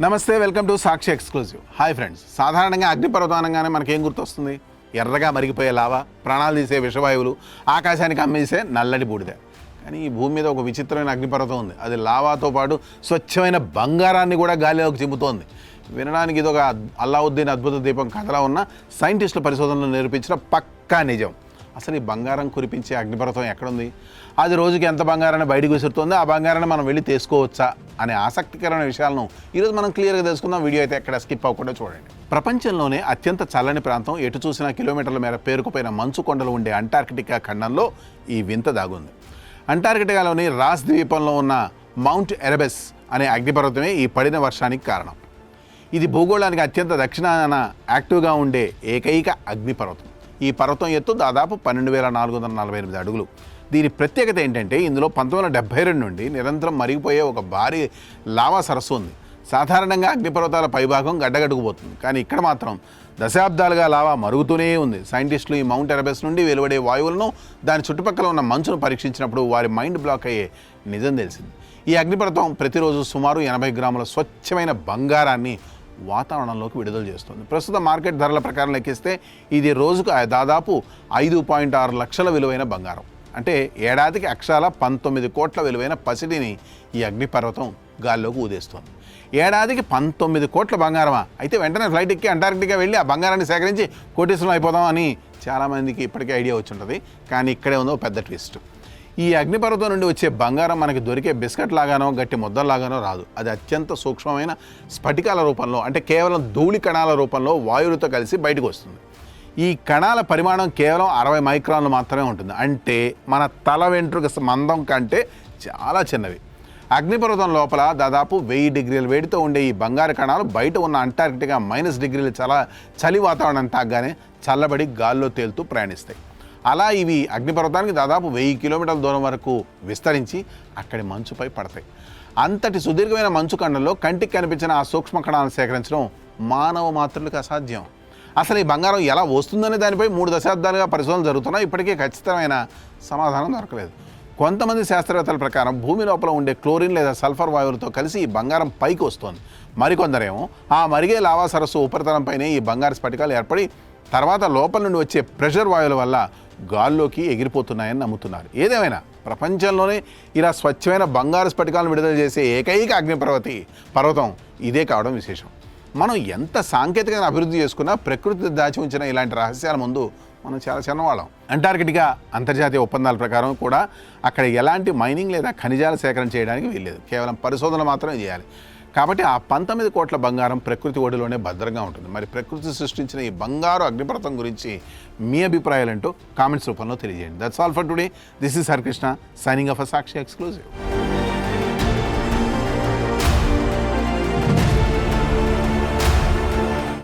నమస్తే, welcome to Sakshi exclusive. Hi friends, సాధారణంగా అగ్నిపర్వతం అనగానే మనకేం గుర్తొస్తుంది? ఎర్రగా మరిగిపోయే లావా, ప్రాణాలు తీసే విషవాయువులు, ఆకాశానికి అమ్మేసే నల్లటి బూడిద. కానీ ఈ భూమి మీద ఒక విచిత్రమైన అగ్నిపర్వతం ఉంది. అది లావాతో పాటు స్వచ్ఛమైన బంగారాన్ని కూడా గాలిలోకి చిమ్ముతోంది. వినడానికి ఇదొక అల్లావుద్దీన్ అద్భుత దీపం కథలా ఉన్న సైంటిస్టుల పరిశోధనలు నిరూపించిన పక్కా నిజం. అసలు ఈ బంగారం కురిపించే అగ్నిపర్వతం ఎక్కడుంది? అది రోజుకి ఎంత బంగారాన్ని బయటకు విసురుతుందో ఆ బంగారాన్ని మనం వెళ్ళి తీసుకోవచ్చా అనే ఆసక్తికరమైన విషయాలను ఈరోజు మనం క్లియర్గా తెలుసుకుందాం. వీడియో అయితే ఎక్కడ స్కిప్ అవ్వకుండా చూడండి. ప్రపంచంలోనే అత్యంత చల్లని ప్రాంతం, ఎటు చూసినా కిలోమీటర్ల మేర పేరుకుపోయిన మంచు కొండలు ఉండే అంటార్కిటికా ఖండంలో ఈ వింత దాగుంది. అంటార్కిటికాలోని రాస్ ద్వీపంలో ఉన్న మౌంట్ ఎరెబస్ అనే అగ్నిపర్వతమే ఈ పడిన వర్షానికి కారణం. ఇది భూగోళానికి అత్యంత దక్షిణాన యాక్టివ్గా ఉండే ఏకైక అగ్నిపర్వతం. ఈ పర్వతం ఎత్తు దాదాపు 12,448 అడుగులు. దీని ప్రత్యేకత ఏంటంటే ఇందులో 1972 నుండి నిరంతరం మరిగిపోయే ఒక భారీ లావా సరస్సు ఉంది. సాధారణంగా అగ్నిపర్వతాల పైభాగం గడ్డగట్టుకుపోతుంది, కానీ ఇక్కడ మాత్రం దశాబ్దాలుగా లావా మరుగుతూనే ఉంది. సైంటిస్టులు ఈ మౌంట్ ఎరెబస్ నుండి వెలువడే వాయువులను, దాని చుట్టుపక్కల ఉన్న మంచును పరీక్షించినప్పుడు వారి మైండ్ బ్లాక్ అయ్యే నిజం తెలిసింది. ఈ అగ్నిపర్వతం ప్రతిరోజు సుమారు 80 గ్రాముల స్వచ్ఛమైన బంగారాన్ని వాతావరణంలోకి విడుదల చేస్తుంది. ప్రస్తుత మార్కెట్ ధరల ప్రకారం లెక్కిస్తే ఇది రోజుకు దాదాపు 5.6 లక్షల విలువైన బంగారం. అంటే ఏడాదికి అక్షరాల 19 కోట్ల విలువైన పసిడిని ఈ అగ్నిపర్వతం గాల్లోకి ఊదేస్తుంది. ఏడాదికి 19 కోట్ల బంగారమా? అయితే వెంటనే ఫ్లైట్ ఎక్కి అంటార్కిటికా వెళ్ళి ఆ బంగారాన్ని సేకరించి కోటీశ్వరం అయిపోదాం అని చాలామందికి ఇప్పటికే ఐడియా వచ్చి ఉంటుంది. కానీ ఇక్కడే ఉందో పెద్ద ట్విస్ట్. ఈ అగ్నిపర్వతం నుండి వచ్చే బంగారం మనకి దొరికే బిస్కెట్ లాగానో గట్టి ముద్దల్లాగానో రాదు. అది అత్యంత సూక్ష్మమైన స్ఫటికాల రూపంలో, అంటే కేవలం ధూళి కణాల రూపంలో వాయువులతో కలిసి బయటకు వస్తుంది. ఈ కణాల పరిమాణం కేవలం 60 మైక్రాన్లు మాత్రమే ఉంటుంది. అంటే మన తల వెంట్రుక మందం కంటే చాలా చిన్నవి. అగ్నిపర్వతం లోపల దాదాపు 1000 డిగ్రీల వేడితో ఉండే ఈ బంగారు కణాలు బయట ఉన్న అంటార్కిటికా -డిగ్రీలు చలి వాతావరణం తాగ్గానే చల్లబడి గాల్లో తేలుతూ ప్రయాణిస్తాయి. అలా ఇవి అగ్నిపర్వతానికి దాదాపు 1000 కిలోమీటర్ల దూరం వరకు విస్తరించి అక్కడి మంచుపై పడతాయి. అంతటి సుదీర్ఘమైన మంచు ఖండంలో కంటికి కనిపించిన ఆ సూక్ష్మ కణాలను సేకరించడం మానవ మాత్రులకు అసాధ్యం. అసలు ఈ బంగారం ఎలా వస్తుందనే దానిపై 3 దశాబ్దాలుగా పరిశోధనలు జరుగుతున్నా ఇప్పటికీ ఖచ్చితమైన సమాధానం దొరకలేదు. కొంతమంది శాస్త్రవేత్తల ప్రకారం భూమి లోపల ఉండే క్లోరిన్ లేదా సల్ఫర్ వాయువులతో కలిసి ఈ బంగారం పైకి వస్తుంది. మరికొందరేమో ఆ మరిగే లావా సరస్సు ఉపరితలంపైనే ఈ బంగారు స్ఫటికాలు ఏర్పడి తర్వాత లోపల నుండి వచ్చే ప్రెషర్ వాయువుల వల్ల గాల్లోకి ఎగిరిపోతున్నాయని నమ్ముతున్నారు. ఏదేమైనా ప్రపంచంలోనే ఇలా స్వచ్ఛమైన బంగారు స్ఫటికాలను విడుదల చేసే ఏకైక పర్వతం ఇదే కావడం విశేషం. మనం ఎంత సాంకేతికంగా అభివృద్ధి చేసుకున్నా ప్రకృతి దాచి ఉంచిన ఇలాంటి రహస్యాల ముందు మనం చాలా చిన్నవాళ్ళం. అంటార్కిటికా అంతర్జాతీయ ఒప్పందాల ప్రకారం కూడా అక్కడ ఎలాంటి మైనింగ్ లేదా ఖనిజాల సేకరణ చేయడానికి వీల్లేదు. కేవలం పరిశోధనలు మాత్రమే చేయాలి. కాబట్టి ఆ 19 కోట్ల బంగారం ప్రకృతి ఒడిలోనే భద్రంగా ఉంటుంది. మరి ప్రకృతి సృష్టించిన ఈ బంగారు అగ్నిపర్వతం గురించి మీ అభిప్రాయాలంటూ కామెంట్స్ రూపంలో తెలియజేయండి. That's all for today. This is Harikrishna signing off Sakshi exclusive.